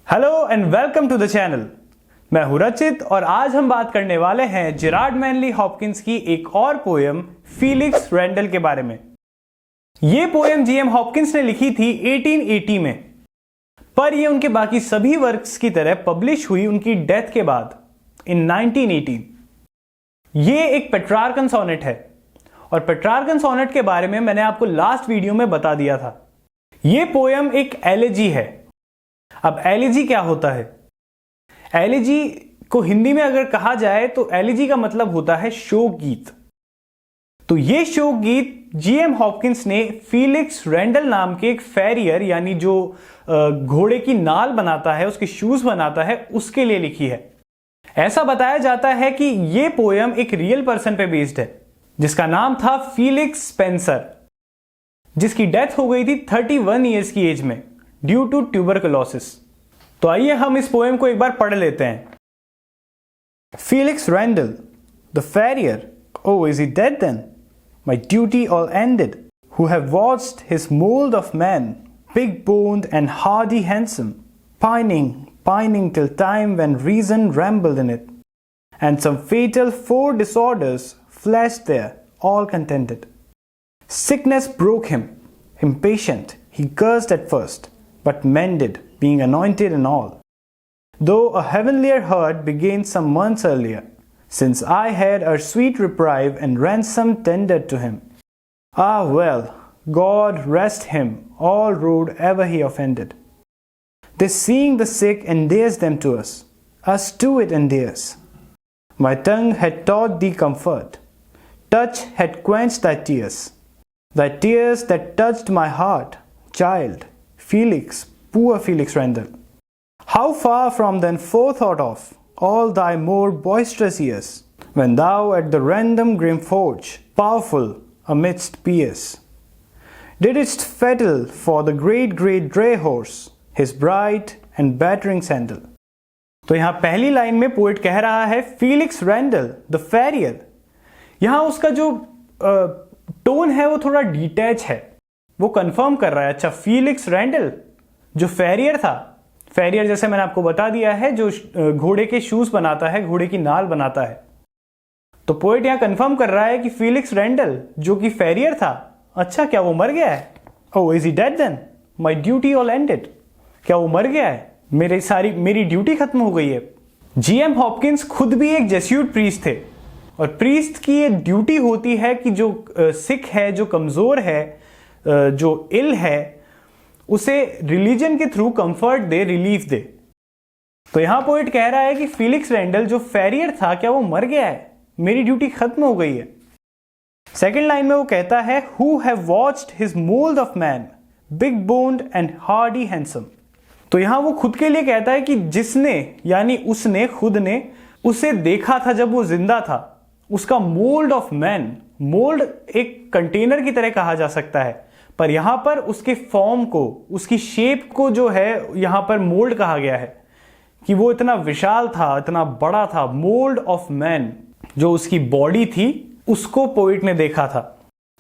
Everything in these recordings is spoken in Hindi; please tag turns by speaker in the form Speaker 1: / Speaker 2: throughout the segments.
Speaker 1: Hello and welcome to the channel. मैं हूं रचित और आज हम बात करने वाले हैं जेरार्ड मैनली हॉपकिंस की एक और पोयम फीलिक्स रेंडल के बारे में। यह पोयम जीएम हॉपकिंस ने लिखी थी 1880 में, पर यह उनके बाकी सभी वर्क्स की तरह पब्लिश हुई उनकी डेथ के बाद इन 1918। यह एक पेट्रार्कन सोनेट है और पेट्रार्कन सोनेट के बारे में मैंने आपको लास्ट वीडियो में बता दिया था। यह पोयम एक एलेजी है। अब एलेजी क्या होता है? एलेजी को हिंदी में अगर कहा जाए तो एलेजी का मतलब होता है शोक गीत। तो यह शोक गीत जीएम हॉपकिंस ने फीलिक्स रेंडल नाम के एक फैरियर यानी जो घोड़े की नाल बनाता है, उसके शूज बनाता है, उसके लिए लिखी है। ऐसा बताया जाता है कि यह पोयम एक रियल पर्सन पे बेस्ड है जिसका नाम था फीलिक्स स्पेंसर, जिसकी डेथ हो गई थी 31 ईयर्स की एज में ड्यू टू ट्यूबरकुलोसिस। तो आइए हम इस पोएम को एक बार पढ़ लेते हैं। Felix Randal, the farrier, oh is he dead then? My duty all ended, who have watched his mold of man, big-boned and hardy handsome, pining till time when reason rambled in it, and some fatal four disorders flashed there, all contented. Sickness broke him, impatient, he cursed at first, but mended, being anointed and all. Though a heavenlier hurt began some months earlier, since I had a sweet reprieve and ransom tendered to him. Ah well, God rest him, all rude ever he offended. This seeing the sick endears them to us too it endears. My tongue had taught thee comfort, touch had quenched thy tears that touched my heart, child, Felix, poor Felix Rendel. How far from then forethought of all thy more boisterous years, when thou at the random grim forge, powerful amidst peers, didst fettle for the great dray horse, his bright and battering sandal. तो यहां पहली लाइन में पोएट कह रहा है फीलिक्स रेंडल द फैरियर। यहां उसका जो टोन है वो थोड़ा डिटैच है, वो कंफर्म कर रहा है। अच्छा, फीलिक्स रेंडल जो फैरियर था, फैरियर जैसे मैंने आपको बता दिया है जो घोड़े के शूज बनाता है, घोड़े की नाल बनाता है। तो पोएट यहां कंफर्म कर रहा है कि फीलिक्स रेंडल जो कि फैरियर था, अच्छा क्या वो मर गया है? Oh is he dead then? My duty all ended. क्या वो मर गया है? मेरी ड्यूटी खत्म हो गई है। जीएम हॉपकिंस खुद भी एक जेस्यूट प्रीस्ट थे और प्रीस्ट की ये ड्यूटी होती है कि जो सिक है, जो कमजोर है, जो इल है, उसे रिलीजन के थ्रू कंफर्ट दे, रिलीफ दे। तो यहां पोएट कह रहा है कि फीलिक्स रेंडल जो फैरियर था, क्या वो मर गया है? मेरी ड्यूटी खत्म हो गई है। सेकेंड लाइन में वो कहता है who have watched his mould of man, big bond and Hardy handsome. तो यहां वो खुद के लिए कहता है कि जिसने यानी उसने, खुद ने उसे देखा था जब वो जिंदा था, उसका मोल्ड ऑफ मैन, मोल्ड एक कंटेनर की तरह कहा जा सकता है, पर यहां पर उसके फॉर्म को, उसकी शेप को जो है यहां पर मोल्ड कहा गया है कि वो इतना विशाल था, इतना बड़ा था। मोल्ड ऑफ मैन, जो उसकी बॉडी थी, उसको पोएट ने देखा था।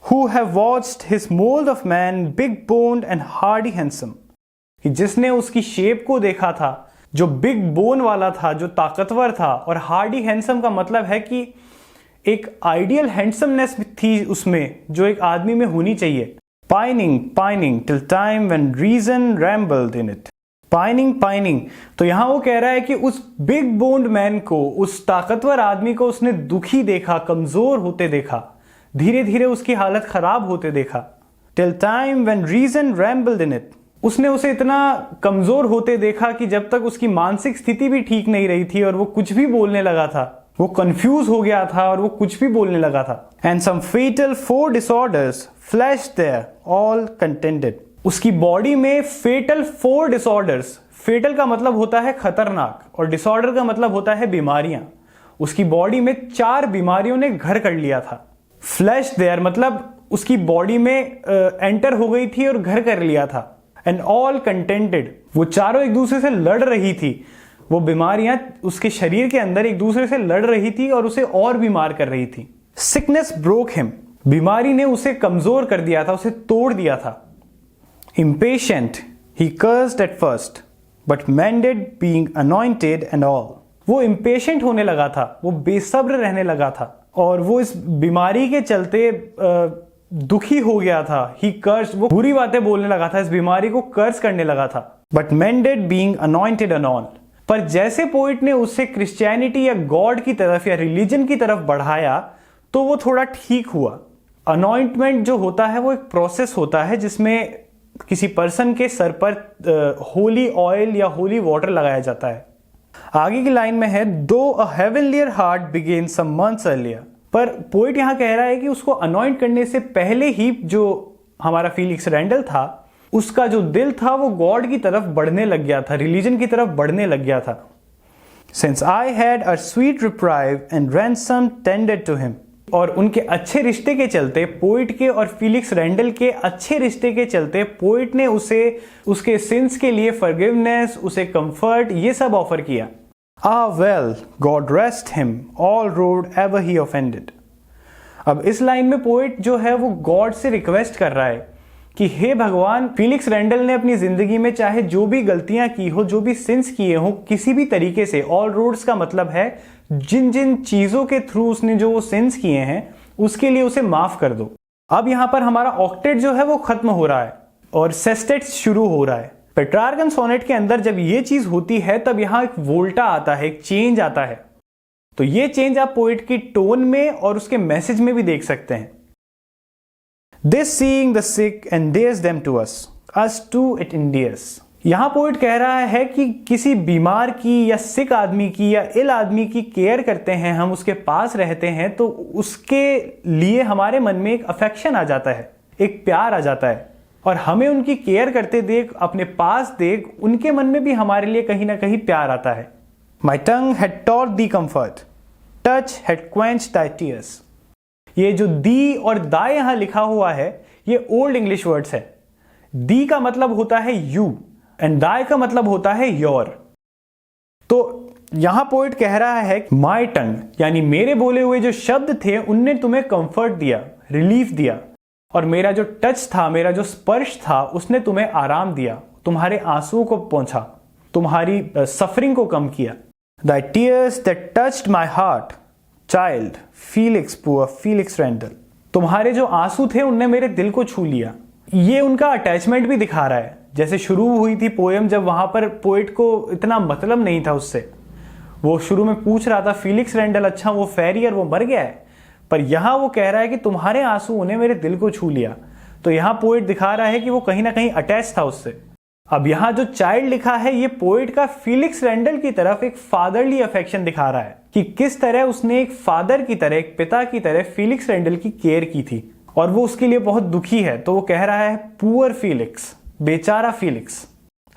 Speaker 1: Who have watched his mould of man, big bond and Hardy handsome, कि जिसने उसकी शेप को देखा था, जो बिग बोन वाला था, जो ताकतवर था, और हार्डी हैंडसम का मतलब है कि एक आइडियल हैंडसमनेस थी उसमें जो एक आदमी में होनी चाहिए। Pining till time when reason rambled in it. Pining. तो यहां वो कह रहा है कि उस बिग बोन्ड मैन को, उस ताकतवर आदमी को उसने दुखी देखा, कमजोर होते देखा, धीरे धीरे उसकी हालत खराब होते देखा। Till time when reason rambled in it. उसने उसे इतना कमजोर होते देखा कि जब तक उसकी मानसिक स्थिति भी ठीक नहीं रही थी और वो कुछ भी बोलने लगा था, वो कंफ्यूज हो गया था और वो कुछ भी बोलने लगा था। And some fatal four disorders fleshed there, all contended. उसकी बॉडी में फेटल फोर डिसऑर्डर्स, फेटल का मतलब होता है खतरनाक और डिसऑर्डर का मतलब होता है बीमारियां। उसकी बॉडी में 4 बीमारियों ने घर कर लिया था। फ्लैश देयर मतलब उसकी बॉडी में एंटर हो गई थी और घर कर लिया था। एंड ऑल कंटेंटेड, वो चारों एक दूसरे से लड़ रही थी। वो बीमारियां उसके शरीर के अंदर एक दूसरे से लड़ रही थी और उसे और बीमार कर रही थी। सिकनेस ब्रोक हिम, बीमारी ने उसे कमजोर कर दिया था, उसे तोड़ दिया था। Impatient, he cursed at first, but mended being anointed and all. वो इम्पेशेंट होने लगा था, वो बेसब्र रहने लगा था और वो इस बीमारी के चलते दुखी हो गया था। ही कर्स, वो बुरी बातें बोलने लगा था, इस बीमारी को कर्स करने लगा था। But mended being anointed and all. पर जैसे पोइट ने उससे क्रिश्चियनिटी या गॉड की तरफ या रिलीजन की तरफ बढ़ाया तो वो थोड़ा ठीक हुआ। अनॉइंटमेंट जो होता है वो एक प्रोसेस होता है जिसमें किसी पर्सन के सर पर होली ऑयल या होली वाटर लगाया जाता है। आगे की लाइन में है, though a heavenlier heart began some months earlier. पर पोइट यहां कह रहा है कि उसको अनॉइंट करने से पहले ही जो हमारा फीलिक्स रेंडल था उसका जो दिल था वो गॉड की तरफ बढ़ने लग गया था, रिलीजन की तरफ बढ़ने लग गया था। Since I had a sweet reprieve and ransom tender to him. और उनके अच्छे रिश्ते के चलते, पोइट के और फीलिक्स रेंडल के अच्छे रिश्ते के चलते पोइट ने उसे उसके सिंस के लिए फॉरगिवनेस, उसे कंफर्ट, ये सब ऑफर किया। Well God rest him all road ever he offended. अब इस लाइन में पोइट जो है वो गॉड से रिक्वेस्ट कर रहा है कि हे भगवान, फीलिक्स रेंडल ने अपनी जिंदगी में चाहे जो भी गलतियां की हो, जो भी सिंस किए हो, किसी भी तरीके से, ऑल रोड्स का मतलब है जिन जिन चीजों के थ्रू उसने जो वो सिंस किए हैं उसके लिए उसे माफ कर दो। अब यहां पर हमारा ऑक्टेट जो है वो खत्म हो रहा है और सेस्टेट शुरू हो रहा है। पेट्रार्कन सोनेट के अंदर जब ये चीज होती है तब यहां एक वोल्टा आता है, एक चेंज आता है। तो ये चेंज आप पोइट की टोन में और उसके मैसेज में भी देख सकते हैं। This seeing the sick endears them to us too it endears. यहां पोइट कह रहा है कि किसी बीमार की या सिक आदमी की या इल आदमी की केयर करते हैं हम, उसके पास रहते हैं तो उसके लिए हमारे मन में एक अफेक्शन आ जाता है, एक प्यार आ जाता है और हमें उनकी केयर करते देख, अपने पास देख, उनके मन में भी हमारे लिए कहीं ना कहीं प्यार आता है। My tongue had taught thee comfort, touch had quenched thy tears. ये जो दी और दा यहां लिखा हुआ है ये ओल्ड इंग्लिश वर्ड्स है। दी का मतलब होता है यू एंड दाय का मतलब होता है योर। तो यहां पोइट कह रहा है माई टंग, यानी मेरे बोले हुए जो शब्द थे उनने तुम्हें कंफर्ट दिया, रिलीफ दिया, और मेरा जो टच था, मेरा जो स्पर्श था उसने तुम्हें आराम दिया, तुम्हारे आंसुओं को पहुंचा, तुम्हारी सफरिंग को कम किया। The tears that touched my heart child Felix poor Felix Randal. तुम्हारे जो आंसू थे उनने मेरे दिल को छू लिया। ये उनका अटैचमेंट भी दिखा रहा है। जैसे शुरू हुई थी पोएम जब वहां पर पोइट को इतना मतलब नहीं था उससे, वो शुरू में पूछ रहा था फीलिक्स रेंडल अच्छा वो फेरियर वो मर गया है, पर यहां वो कह रहा है कि तुम्हारे आंसू ने मेरे दिल को छू लिया। तो यहां पोइट दिखा रहा है कि वो कहीं ना कहीं अटैच था उससे। अब यहां जो चाइल्ड लिखा है ये पोइट का फीलिक्स रेंडल की तरफ एक फादरली अफेक्शन दिखा रहा है कि किस तरह उसने एक फादर की तरह, एक पिता की तरह फीलिक्स रेंडल की केयर की थी और वो उसके लिए बहुत दुखी है। तो वो कह रहा है पुअर फीलिक्स, बेचारा Felix.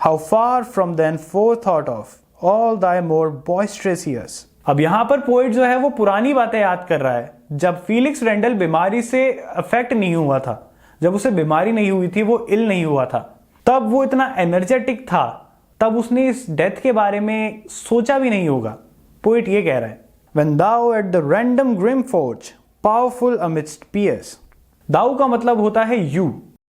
Speaker 1: How far from then forethought of all thy more boisterous years. अब यहां पर पोइट जो है वो पुरानी बातें याद कर रहा है जब फीलिक्स रेंडल बीमारी से अफेक्ट नहीं हुआ था, जब उसे बीमारी नहीं हुई थी, वो इल नहीं हुआ था, तब वो इतना एनर्जेटिक था, तब उसने इस डेथ के बारे में सोचा भी नहीं होगा। पोइट ये कह रहा है When thou at the random grim forge, powerful amidst peers. दाऊ का मतलब होता है यू।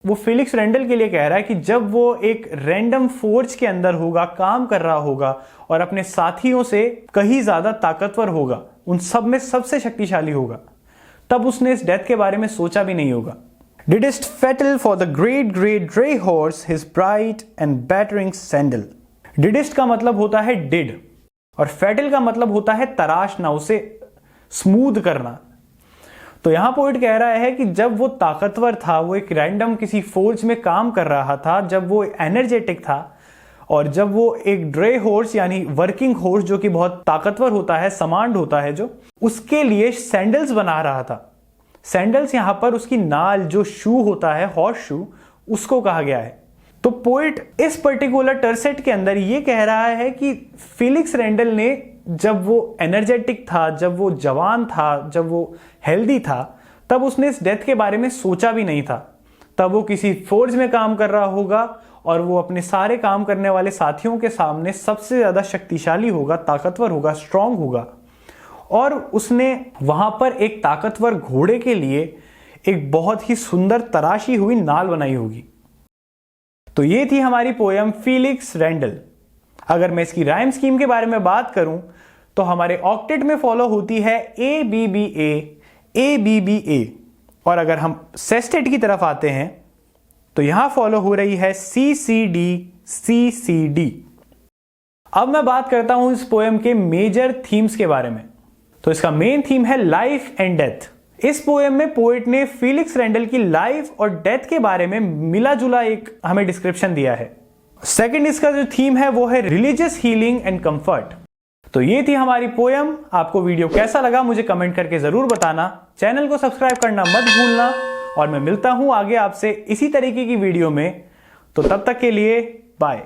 Speaker 1: वो फीलिक्स रेंडल के लिए कह रहा है कि जब वो एक रैंडम फोर्ज के अंदर होगा, काम कर रहा होगा और अपने साथियों से कहीं ज्यादा ताकतवर होगा, उन सब में सबसे शक्तिशाली होगा, तब उसने इस डेथ के बारे में सोचा भी नहीं होगा। Didst fettle for the great dray horse his bright and battering sandal. Didst का मतलब होता है did और फेटल का मतलब होता है तराशना, उसे स्मूथ करना। तो यहां पोइट कह रहा है कि जब वो ताकतवर था, वो एक रैंडम किसी फोर्ज में काम कर रहा था, जब वो एनर्जेटिक था और जब वो एक ड्रे हॉर्स यानी वर्किंग हॉर्स जो कि बहुत ताकतवर होता है, समांड होता है, जो उसके लिए सैंडल्स बना रहा था। सैंडल्स यहां पर उसकी नाल जो शू होता है, हॉर्स शू, उसको कहा गया है। तो पोइट इस पर्टिकुलर टर्सेट के अंदर ये कह रहा है कि फीलिक्स रेंडल ने जब वो एनर्जेटिक था, जब वो जवान था, जब वो हेल्दी था, तब उसने इस डेथ के बारे में सोचा भी नहीं था। तब वो किसी फोर्ज में काम कर रहा होगा और वो अपने सारे काम करने वाले साथियों के सामने सबसे ज्यादा शक्तिशाली होगा, ताकतवर होगा, स्ट्रांग होगा, और उसने वहां पर एक ताकतवर घोड़े के लिए एक बहुत ही सुंदर तराशी हुई नाल बनाई होगी। तो ये थी हमारी पोयम फीलिक्स रेंडल। अगर मैं इसकी राइम स्कीम के बारे में बात करूं तो हमारे ऑक्टेट में फॉलो होती है ABBA ABBA, और अगर हम सेस्टेट की तरफ आते हैं तो यहां फॉलो हो रही है CCD CCD। अब मैं बात करता हूं इस पोएम के मेजर थीम्स के बारे में। तो इसका मेन थीम है लाइफ एंड डेथ। इस पोएम में पोएट ने फीलिक्स रेंडल की लाइफ और डेथ के बारे में मिला जुला एक हमें डिस्क्रिप्शन दिया है। सेकंड इसका जो थीम है वो है रिलीजियस हीलिंग एंड कंफर्ट। तो ये थी हमारी पोएम। आपको वीडियो कैसा लगा मुझे कमेंट करके जरूर बताना। चैनल को सब्सक्राइब करना मत भूलना, और मैं मिलता हूं आगे आपसे इसी तरीके की वीडियो में। तो तब तक के लिए बाय।